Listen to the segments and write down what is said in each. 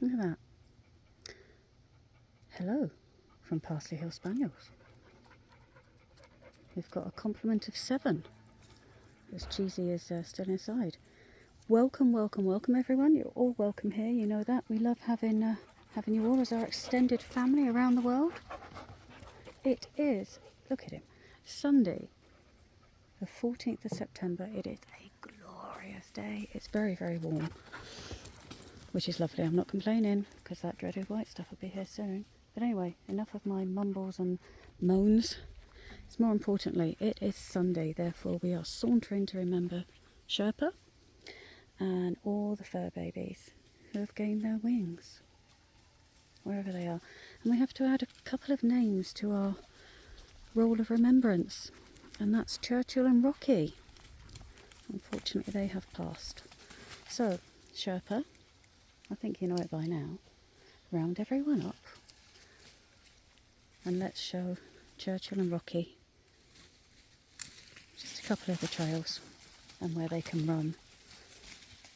Look at that. Hello from Parsley Hill Spaniels. We've got a complement of 7. As Cheesy is still inside. Welcome, welcome, welcome everyone. You're all welcome here. You know that. We love having you all as our extended family around the world. It is, look at him, Sunday, the 14th of September. It is a glorious day. It's very, very warm, which is lovely. I'm not complaining because that dreaded white stuff will be here soon. But anyway, enough of my mumbles and moans. It's more importantly, it is Sunday, therefore we are sauntering to remember Sherpa and all the fur babies who have gained their wings, wherever they are. And we have to add a couple of names to our roll of remembrance, and that's Churchill and Rocky. Unfortunately, they have passed. So, Sherpa, I think you know it by now, round everyone up and let's show Churchill and Rocky just a couple of the trails and where they can run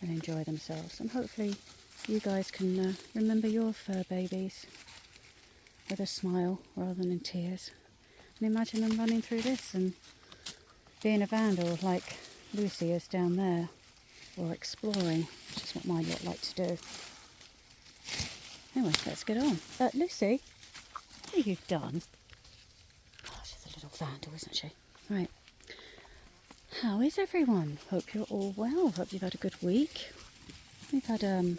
and enjoy themselves. And hopefully you guys can remember your fur babies with a smile rather than in tears. And imagine them running through this and being a vandal like Lucy is down there, or exploring, which is what my lot like to do. Anyway, let's get on. Lucy, what have you done? Oh, she's a little vandal, isn't she? Right. How is everyone? Hope you're all well. Hope you've had a good week. We've had, kind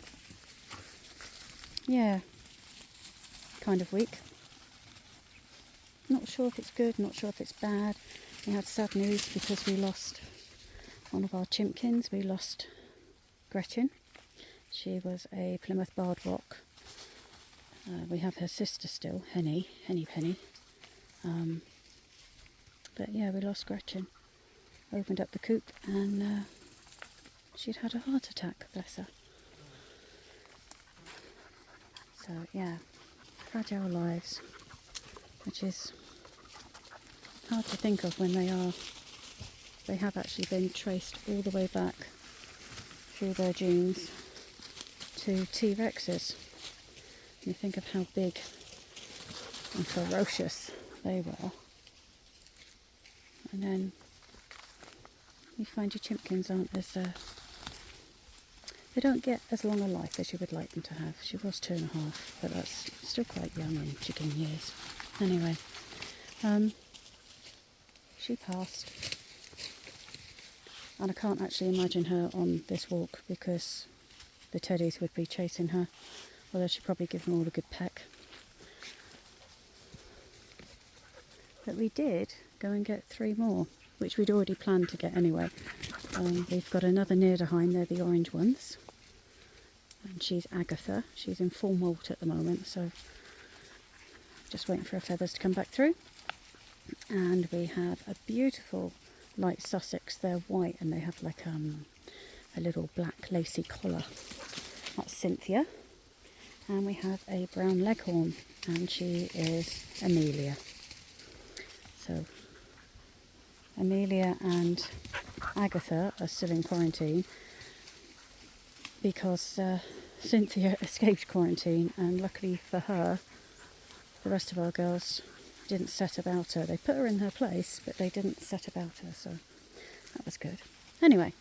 of week. Not sure if it's good, not sure if it's bad. We had sad news because we lost one of our chimpkins. We lost Gretchen. She was a Plymouth Barred Rock. We have her sister still, Henny Penny. But yeah, we lost Gretchen. Opened up the coop and she'd had a heart attack, bless her. So yeah, fragile lives, which is hard to think of when they have actually been traced all the way back through their genes to T-Rexes. You think of how big and ferocious they were, and then you find your chimpkins aren't as they don't get as long a life as you would like them to have. She was 2.5, but that's still quite young in chicken years. Anyway, she passed, and I can't actually imagine her on this walk because the teddies would be chasing her, although she'd probably give them all a good peck. But we did go and get 3 more, which we'd already planned to get anyway. We've got another Niederheim, they're the orange ones. And she's Agatha. She's in full molt at the moment, so just waiting for her feathers to come back through. And we have a beautiful light Sussex. They're white and they have like a little black lacy collar. That's Cynthia. And we have a brown leghorn, and she is Amelia. So Amelia and Agatha are still in quarantine because Cynthia escaped quarantine, and luckily for her, the rest of our girls didn't set about her. They put her in her place, but they didn't set about her, so that was good. Anyway,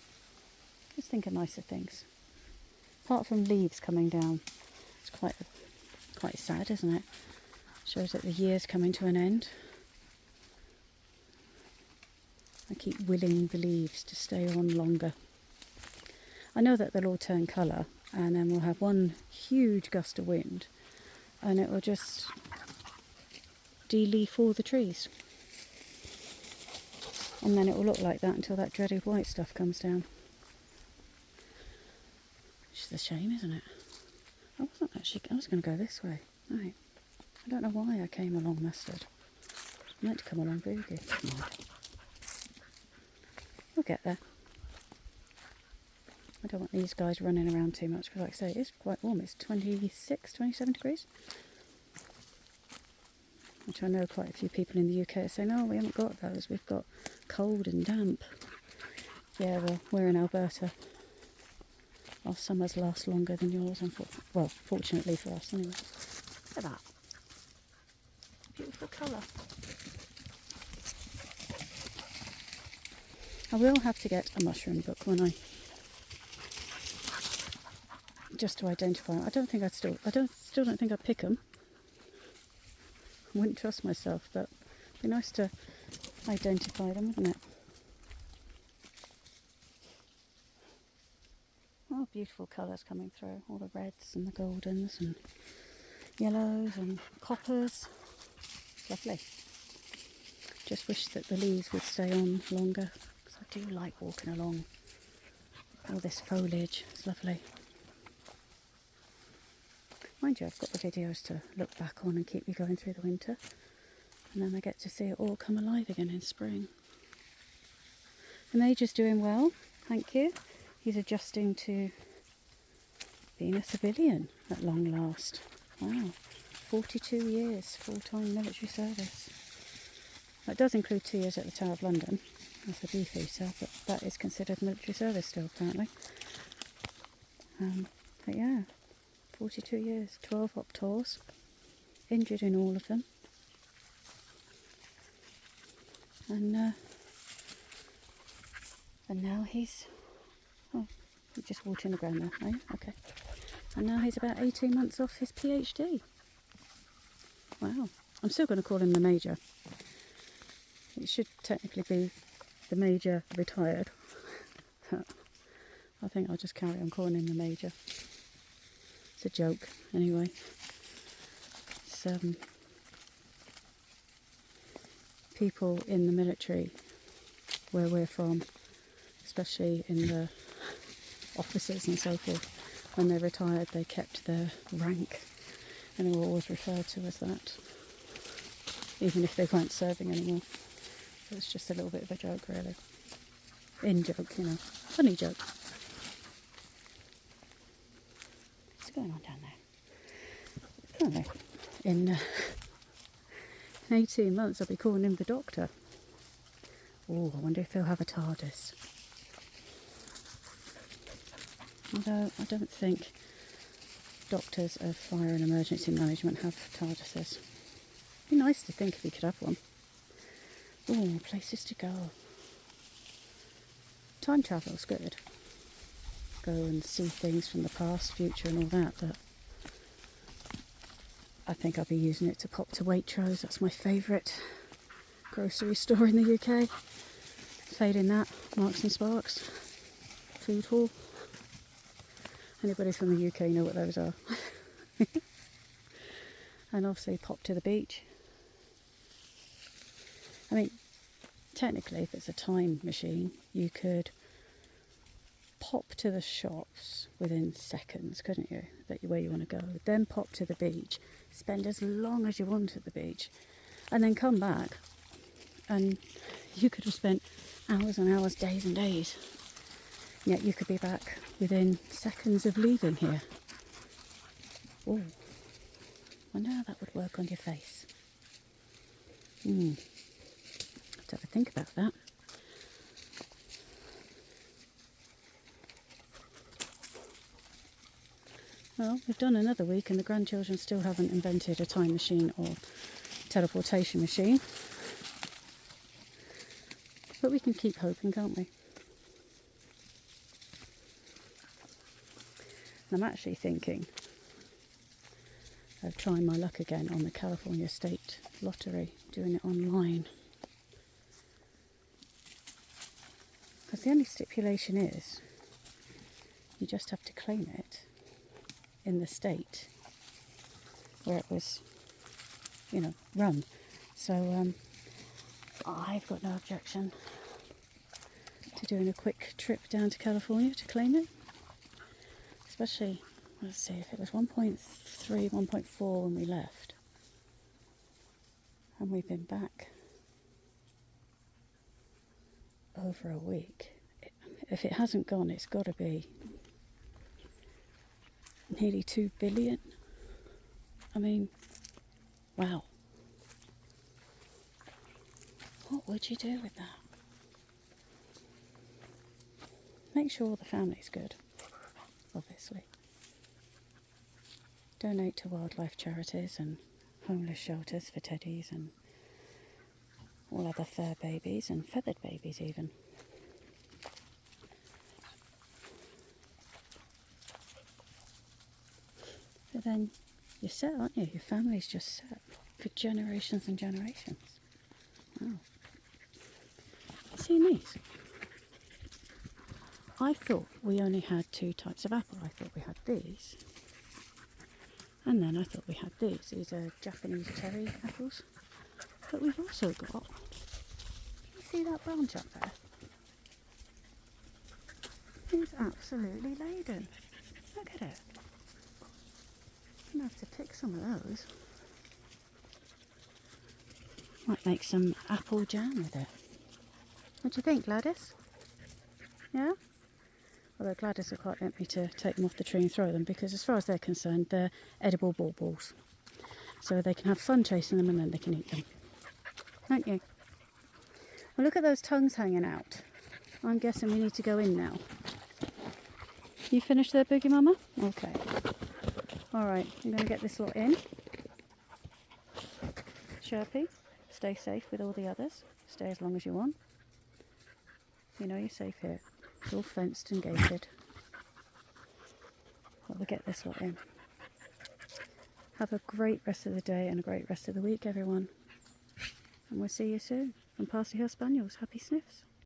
let's think of nicer things. Apart from leaves coming down, it's quite sad, isn't it? Shows that the year's coming to an end. I keep willing the leaves to stay on longer. I know that they'll all turn colour, and then we'll have one huge gust of wind and it will just de-leaf all the trees. And then it will look like that until that dreaded white stuff comes down. Which is a shame, isn't it? I was going to go this way. Right. I don't know why I came along Mustard. I meant to come along Boogie. We'll get there. I don't want these guys running around too much because, like I say, it is quite warm. It's 26, 27 degrees. Which I know quite a few people in the UK are saying, oh, we haven't got those. We've got cold and damp. Yeah, well, we're in Alberta. Our summers last longer than yours, well, fortunately for us anyway. Look at that. Beautiful colour. I will have to get a mushroom book, won't I? Just to identify. I still don't think I'd pick them. I wouldn't trust myself, but it'd be nice to identify them, wouldn't it? Oh, beautiful colours coming through. All the reds and the goldens and yellows and coppers. Lovely. Just wish that the leaves would stay on longer, because I do like walking along all this foliage. It's lovely. Mind you, I've got the videos to look back on and keep me going through the winter, and then I get to see it all come alive again in spring. The Major's doing well, thank you. He's adjusting to being a civilian at long last. Wow, 42 years full-time military service. That does include 2 years at the Tower of London as a beefeater, but that is considered military service still, apparently. But yeah, 42 years, 12 op tours, injured in all of them. And now he's... Oh, you're just watering the ground there, are you? Okay. And now he's about 18 months off his PhD. Wow. I'm still going to call him the Major. It should technically be the Major retired. I think I'll just carry on calling him the Major. It's a joke, anyway. It's, people in the military, where we're from, especially in the officers and so forth, when they retired they kept their rank and they were always referred to as that, even if they weren't serving anymore. So it's just a little bit of a joke, really. In joke, you know. Funny joke. What's going on down there? I don't know. In 18 months I'll be calling him the Doctor. Oh, I wonder if he'll have a TARDIS. Although I don't think doctors of fire and emergency management have TARDISes. It'd be nice to think if he could have one. Oh, places to go. Time travel's good. Go and see things from the past, future and all that, but I think I'll be using it to pop to Waitrose. That's my favourite grocery store in the UK. Failing that, Marks and Sparks, Food Hall. Anybody from the UK know what those are. And obviously pop to the beach. I mean, technically if it's a time machine, you could pop to the shops within seconds, couldn't you? Where you want to go. Then pop to the beach, spend as long as you want at the beach, and then come back, and you could have spent hours and hours, days and days. Yet you could be back within seconds of leaving here. Oh, wonder how that would work on your face. Have to have a think about that. Well, we've done another week and the grandchildren still haven't invented a time machine or teleportation machine. But we can keep hoping, can't we? And I'm actually thinking of trying my luck again on the California State Lottery, doing it online. Because the only stipulation is you just have to claim it in the state where it was, run. So I've got no objection to doing a quick trip down to California to claim it. Especially, let's see, if it was 1.3, 1.4 when we left, and we've been back over a week. If it hasn't gone, it's got to be nearly 2 billion. I mean, wow. What would you do with that? Make sure the family's good. obviously. Donate to wildlife charities and homeless shelters for teddies and all other fur babies and feathered babies even. But then you're set, aren't you? Your family's just set for generations and generations. Wow. Seen these? I thought we only had 2 types of apple. I thought we had these. And then I thought we had these. These are Japanese cherry apples. But we've also got, can you see that branch up there? It's absolutely laden. Look at it. I'm going to have to pick some of those. Might make some apple jam with it. What do you think, Gladys? Yeah? Although Gladys will quite like me to take them off the tree and throw them, because as far as they're concerned, they're edible baubles. So they can have fun chasing them and then they can eat them. Don't you? Well, look at those tongues hanging out. I'm guessing we need to go in now. You finished there, Boogie Mama? Okay. Alright, I'm going to get this lot in. Sherpy, stay safe with all the others. Stay as long as you want. You know you're safe here. It's all fenced and gated. But we'll get this lot in. Have a great rest of the day and a great rest of the week, everyone. And we'll see you soon. From Parsley Hill Spaniels, happy sniffs.